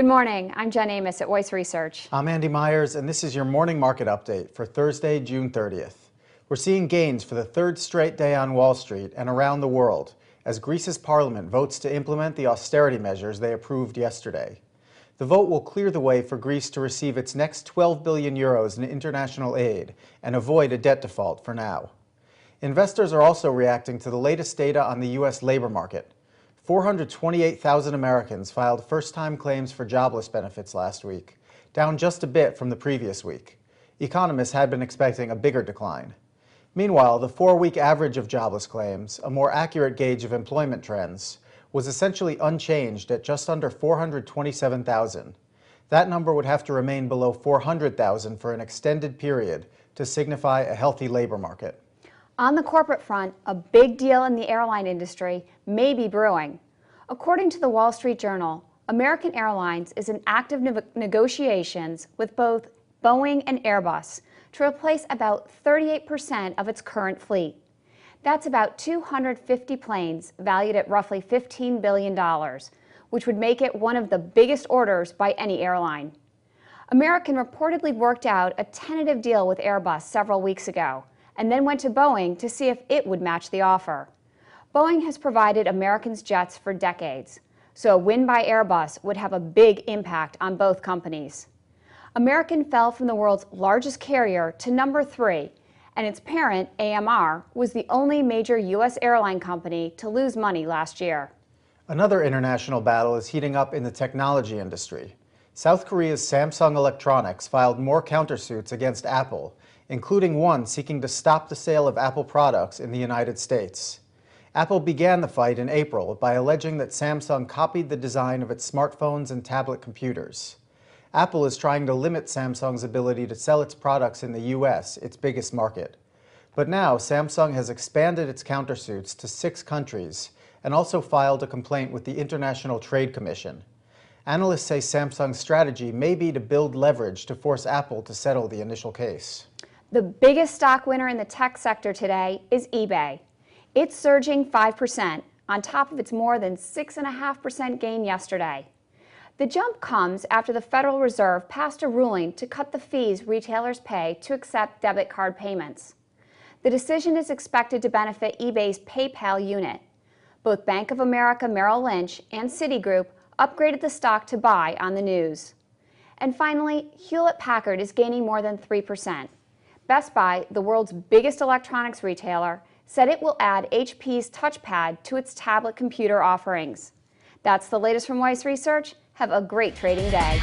Good morning. I'm Jen Amos at Weiss Research. I'm Andy Myers, and this is your morning market update for Thursday, June 30th. We're seeing gains for the third straight day on Wall Street and around the world as Greece's parliament votes to implement the austerity measures they approved yesterday. The vote will clear the way for Greece to receive its next 12 billion euros in international aid and avoid a debt default for now. Investors are also reacting to the latest data on the U.S. labor market. 428,000 Americans filed first-time claims for jobless benefits last week, down just a bit from the previous week. Economists had been expecting a bigger decline. Meanwhile, the 4-week average of jobless claims, a more accurate gauge of employment trends, was essentially unchanged at just under 427,000. That number would have to remain below 400,000 for an extended period to signify a healthy labor market. On the corporate front, a big deal in the airline industry may be brewing. According to the Wall Street Journal, American Airlines is in active negotiations with both Boeing and Airbus to replace about 38% of its current fleet. That's about 250 planes valued at roughly $15 billion, which would make it one of the biggest orders by any airline. American reportedly worked out a tentative deal with Airbus several weeks ago, and then went to Boeing to see if it would match the offer. Boeing has provided Americans jets for decades, so a win by Airbus would have a big impact on both companies. American fell from the world's largest carrier to number 3, and its parent, AMR, was the only major U.S. airline company to lose money last year. Another international battle is heating up in the technology industry. South Korea's Samsung Electronics filed more countersuits against Apple, including one seeking to stop the sale of Apple products in the United States. Apple began the fight in April by alleging that Samsung copied the design of its smartphones and tablet computers. Apple is trying to limit Samsung's ability to sell its products in the U.S., its biggest market. But now Samsung has expanded its countersuits to 6 countries and also filed a complaint with the International Trade Commission. Analysts say Samsung's strategy may be to build leverage to force Apple to settle the initial case. The biggest stock winner in the tech sector today is eBay. It's surging 5% on top of its more than 6.5% gain yesterday. The jump comes after the Federal Reserve passed a ruling to cut the fees retailers pay to accept debit card payments. The decision is expected to benefit eBay's PayPal unit. Both Bank of America Merrill Lynch and Citigroup upgraded the stock to buy on the news. And finally, Hewlett-Packard is gaining more than 3%. Best Buy, the world's biggest electronics retailer, said it will add HP's touchpad to its tablet computer offerings. That's the latest from Weiss Research. Have a great trading day.